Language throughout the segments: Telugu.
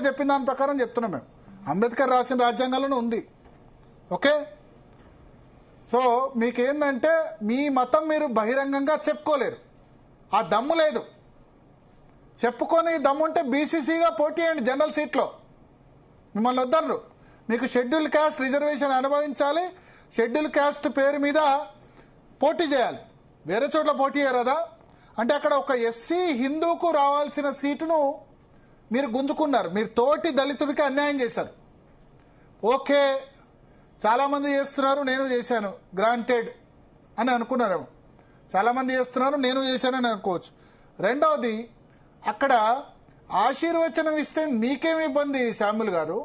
చెప్పిన దాని ప్రకారం చెప్తున్నాం మేము. అంబేద్కర్ రాసిన రాజ్యాంగంలోనే ఉంది. ఓకే, సో మీకేందంటే మీ మతం మీరు బహిరంగంగా చెప్పుకోలేరు, ఆ దమ్ము లేదు. చెప్పుకొని దమ్ముంటే బీసీసీగా పోటీ చేయండి జనరల్ సీట్లో. మిమ్మల్ని వద్దరు. మీకు షెడ్యూల్ క్యాస్ట్ రిజర్వేషన్ అనుభవించాలి, షెడ్యూల్ క్యాస్ట్ పేరు మీద పోటీ చేయాలి. వేరే చోట్ల పోటీ చేయరాదా? అంటే అక్కడ ఒక ఎస్సీ హిందూకు రావాల్సిన సీటును మీరు గుంజుకున్నారు. మీరు తోటి దళితుడికి అన్యాయం చేశారు. ఓకే, చాలామంది చేస్తున్నారు, నేను చేశాను గ్రాంటెడ్ అని అనుకున్నారేమో. చాలామంది చేస్తున్నారు, నేను చేశానని అనుకోవచ్చు. రెండవది, అక్కడ ఆశీర్వచనం ఇస్తే మీకేమి ఇబ్బంది శామ్యుల్ గారు?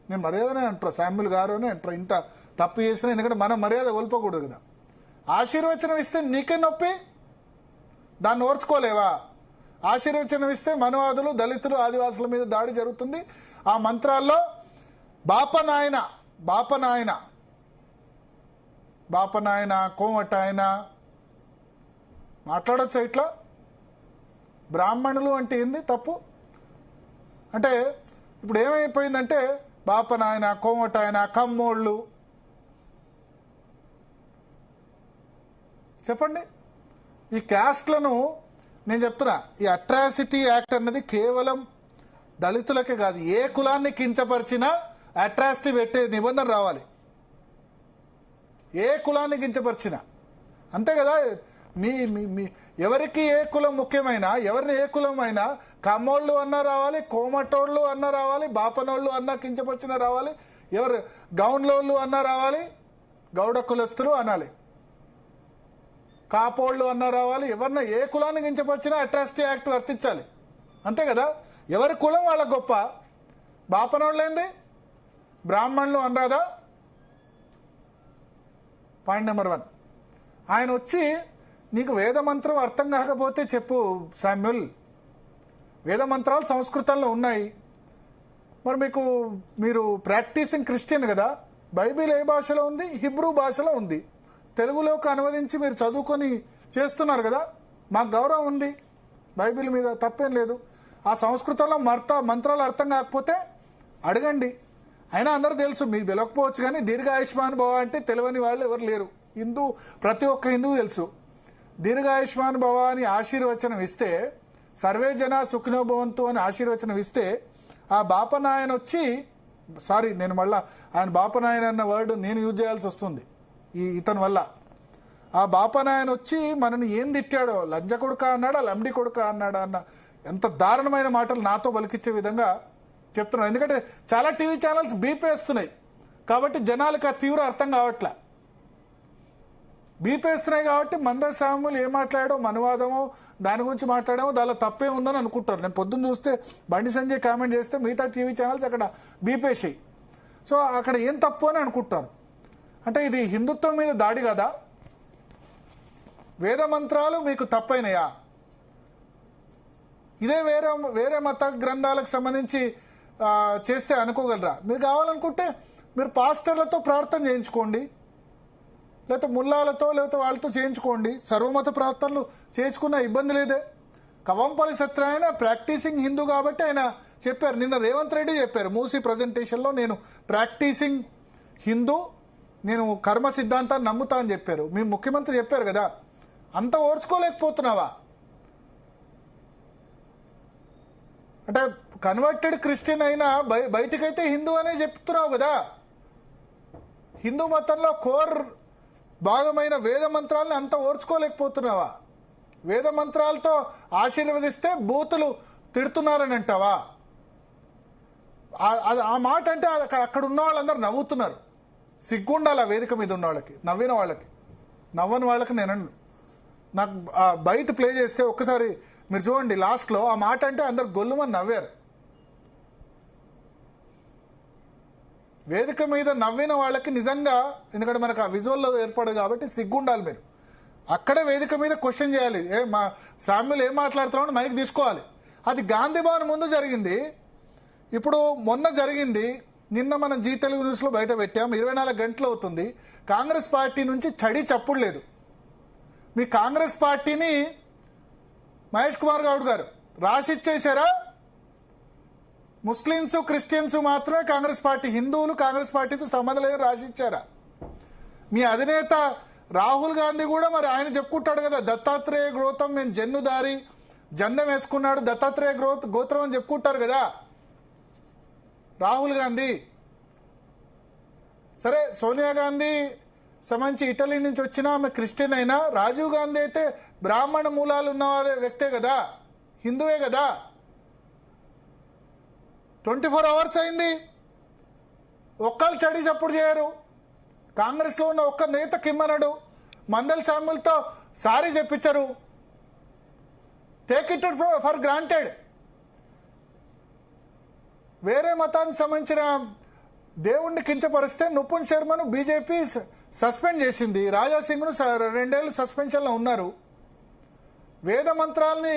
నేను మర్యాదనే అంటారు, శామ్యుల్ గారు అని అంటారు. ఇంత తప్పు చేసిన, ఎందుకంటే మనం మర్యాద కోల్పోకూడదు కదా. ఆశీర్వచనం ఇస్తే నీకే నొప్పి, దాన్ని ఓర్చుకోలేవా? ఆశీర్వచనం ఇస్తే మనవాదులు, దళితులు, ఆదివాసుల మీద దాడి జరుగుతుంది. ఆ మంత్రాల్లో బాపనాయన బాపనాయన బాపనాయన కోమటాయన మాట్లాడొచ్చా ఇట్లా? బ్రాహ్మణులు అంటే ఏంది తప్పు? అంటే ఇప్పుడు ఏమైపోయిందంటే బాపనాయన, కోమటాయన, కమ్మోళ్ళు, చెప్పండి. ఈ క్యాస్ట్లను నేను చెప్తున్నా, ఈ అట్రాసిటీ యాక్ట్ అన్నది కేవలం దళితులకే కాదు, ఏ కులాన్ని కించపరిచినా అట్రాసిటీ పెట్టే నిబంధన రావాలి. ఏ కులాన్ని కించపరిచినా అంతే కదా. మీ ఎవరికి ఏ కులం ముఖ్యమైనా, ఎవరిని ఏ కులం అయినా, కమ్మోళ్ళు అన్నా రావాలి, కోమటోళ్ళు అన్నా రావాలి, బాపనోళ్ళు అన్నా కించపరిచినా రావాలి, ఎవరు గౌన్లోళ్ళు అన్నా రావాలి, గౌడ కులస్తులు అనాలి, కాపోళ్ళు అన్నా రావాలి. ఎవరన్నా ఏ కులాన్ని కించపరిచినా అట్రాసిటీ యాక్ట్ వర్తించాలి. అంతే కదా. ఎవరి కులం వాళ్ళ గొప్ప. బాపనోళ్ళు ఏంది, బ్రాహ్మణులు అనరాదా? Point number 1. ఆయన వచ్చి నీకు వేద మంత్రం అర్థం కాకపోతే చెప్పు శామ్యుల్, వేద మంత్రాలు సంస్కృతంలో ఉన్నాయి. మరి మీరు ప్రాక్టీసింగ్ క్రిస్టియన్ కదా, బైబిల్ ఏ భాషలో ఉంది? హిబ్రూ భాషలో ఉంది. తెలుగులోకి అనువదించి మీరు చదువుకొని చేస్తున్నారు కదా, మాకు గౌరవం ఉంది బైబిల్ మీద, తప్పేం లేదు. ఆ సంస్కృతంలో మంత్రాలు అర్థం కాకపోతే అడగండి. అయినా అందరూ తెలుసు, మీకు తెలియకపోవచ్చు కానీ దీర్ఘాయుష్మాన్ భవ అంటే తెలియని వాళ్ళు ఎవరు లేరు. ప్రతి ఒక్క హిందువు తెలుసు. దీర్ఘాయుష్మాన్ భవ అని ఆశీర్వచనం ఇస్తే, సర్వే జన సుఖినో భవంతు అని ఆశీర్వచనం ఇస్తే, ఆ బాపనాయన వచ్చి, సారీ నేను మళ్ళా ఆయన బాపనాయన అన్న వర్డ్ నేను యూజ్ చేయాల్సి వస్తుంది ఇతని వల్ల. ఆ బాపనాయన వచ్చి మనని ఏం తిట్టాడో, లంజ కొడుక అన్నాడా, లంబడి కొడుక అన్నాడా అన్న ఎంత దారుణమైన మాటలు నాతో పలికిచ్చే విధంగా చెప్తున్నాను. ఎందుకంటే చాలా టీవీ ఛానల్స్ బీపేస్తున్నాయి కాబట్టి జనాలకు ఆ తీవ్ర అర్థం కావట్లే. బీపేస్తున్నాయి కాబట్టి మందర్ శామ్యుల్ ఏం మాట్లాడో, మనవాదమో, దాని గురించి మాట్లాడామో దానిలో తప్పే ఉందని అనుకుంటారు. నేను పొద్దున్న చూస్తే బండి సంజయ్ కామెంట్ చేస్తే మిగతా టీవీ ఛానల్స్ అక్కడ బీపేసాయి. సో అక్కడ ఏం తప్పు అని అనుకుంటారు. అంటే ఇది హిందుత్వం మీద దాడి కదా? వేద మంత్రాలు మీకు తప్పైనయా? ఇదే వేరే మత గ్రంథాలకు సంబంధించి చేస్తే అనుకోగలరా? మీరు కావాలనుకుంటే మీరు పాస్టర్లతో ప్రార్థన చేయించుకోండి, లేకపోతే ముల్లాలతో, లేకపోతే వాళ్ళతో చేయించుకోండి. సర్వమత ప్రార్థనలు చేయించుకున్న ఇబ్బంది లేదే. కవంపల్లి సత్యనారాయణ ప్రాక్టీసింగ్ హిందూ కాబట్టి ఆయన చెప్పారు. నిన్న రేవంత్ రెడ్డి చెప్పారు మూసీ ప్రజెంటేషన్లో, నేను ప్రాక్టీసింగ్ హిందూ, నేను కర్మ సిద్ధాంతాన్ని నమ్ముతా అని చెప్పారు. మీ ముఖ్యమంత్రి చెప్పారు కదా. అంత ఓర్చుకోలేకపోతున్నావా? అంటే కన్వర్టెడ్ క్రిస్టియన్ అయినా బయటికైతే హిందూ అనే చెప్తున్నావు కదా. హిందూ మతంలో కోర్ భాగమైన వేద మంత్రాలను అంత ఓర్చుకోలేకపోతున్నావా? వేద మంత్రాలతో ఆశీర్వదిస్తే బూతులు తిడుతున్నారని అంటావా? ఆ మాట అంటే అక్కడ ఉన్న వాళ్ళందరూ నవ్వుతున్నారు. సిగ్గుండాలి ఆ వేదిక మీద ఉన్న వాళ్ళకి, నవ్విన వాళ్ళకి. నవ్వని వాళ్ళకి నేను నాకు బయట ప్లే చేస్తే ఒక్కసారి మీరు చూడండి, లాస్ట్లో ఆ మాట అంటే అందరు గొల్లుమని నవ్వారు. వేదిక మీద నవ్విన వాళ్ళకి నిజంగా, ఎందుకంటే మనకు ఆ విజువల్లో ఏర్పడదు కాబట్టి సిగ్గుండాలి. మీరు అక్కడే వేదిక మీద క్వశ్చన్ చేయాలి. శామ్యుల్ ఏం మాట్లాడుతున్నావు మైక్ తీసుకోవాలి. అది గాంధీ భవన్ ముందు జరిగింది, ఇప్పుడు మొన్న జరిగింది. నిన్న మనం జీ తెలుగు న్యూస్లో బయట పెట్టాం. 24 గంటలు అవుతుంది. కాంగ్రెస్ పార్టీ నుంచి చడి చప్పుడు లేదు. మీ కాంగ్రెస్ పార్టీని మహేష్ కుమార్ గౌడ్ గారు రాసిచ్చేశారా? ముస్లిమ్స్ క్రిస్టియన్స్ మాత్రమే కాంగ్రెస్ పార్టీ, హిందువులు కాంగ్రెస్ పార్టీతో సంబంధం లేదని రాసిచ్చారా? మీ అధినేత రాహుల్ గాంధీ కూడా మరి ఆయన చెప్పుకుంటాడు కదా, దత్తాత్రేయ గోత్రం మేము జన్నుదారి జందం వేసుకున్నాడు దత్తాత్రేయ గోత్రం అని చెప్పుకుంటారు కదా రాహుల్ గాంధీ. సరే, సోనియా గాంధీ సంబంధించి ఇటలీ నుంచి వచ్చిన ఆమె క్రిస్టియన్ అయినా, రాజీవ్ గాంధీ అయితే బ్రాహ్మణ మూలాలు ఉన్న వ్యక్తే కదా, హిందువే కదా. 24 అవర్స్ అయింది, ఒక్కళ్ళు చడి చప్పుడు చేయరు. కాంగ్రెస్లో ఉన్న ఒక్క నేత కిమ్మనడు, మందల్ శామ్యుల్తో సారీ చెప్పించరు. Take it for granted. వేరే మతానికి సంబంధించిన దేవుణ్ణి కించపరిస్తే నుపున్ శర్మను బీజేపీ సస్పెండ్ చేసింది, రాజాసింగ్ను 2 ఏళ్ళు సస్పెన్షన్లో ఉన్నారు. వేద మంత్రాలని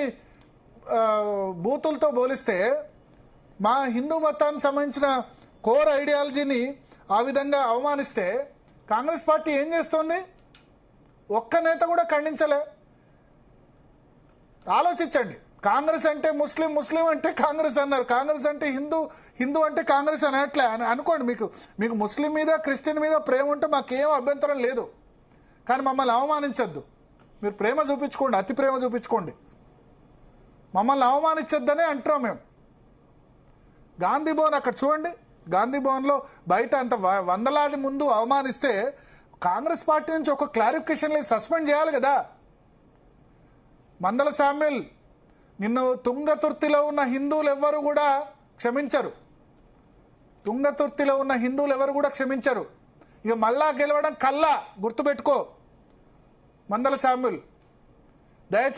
బూతులతో పోలిస్తే మా హిందూ మతానికి సంబంధించిన కోర్ ఐడియాలజీని ఆ విధంగా అవమానిస్తే కాంగ్రెస్ పార్టీ ఏం చేస్తుంది? ఒక్క నేత కూడా ఖండించలే. ఆలోచించండి. కాంగ్రెస్ అంటే ముస్లిం, ముస్లిం అంటే కాంగ్రెస్ అన్నారు, కాంగ్రెస్ అంటే హిందూ, హిందూ అంటే కాంగ్రెస్ అనట్లే అనుకోండి. మీకు ముస్లిం మీద క్రిస్టియన్ మీద ప్రేమ ఉంటే మాకేం అభ్యంతరం లేదు, కానీ మమ్మల్ని అవమానించద్దు. మీరు ప్రేమ చూపించుకోండి, అతి ప్రేమ చూపించుకోండి, మమ్మల్ని అవమానించొద్దనే అంటున్నాం మేము. గాంధీ భవన్ అక్కడ చూడండి, గాంధీ భవన్లో బయట అంత వందలాది ముందు అవమానిస్తే కాంగ్రెస్ పార్టీ నుంచి ఒక క్లారిఫికేషన్ లేదు, సస్పెండ్ చేయాలి కదా. మందల శామ్యుల్, నిన్ను తుంగతుర్తిలో ఉన్న హిందువులు ఎవ్వరు కూడా క్షమించరు, తుంగతుర్తిలో ఉన్న హిందువులు ఎవరు కూడా క్షమించరు. ఇక మళ్ళా గెలవడం కల్లా గుర్తుపెట్టుకో మందల శామ్యుల్. దయచేసి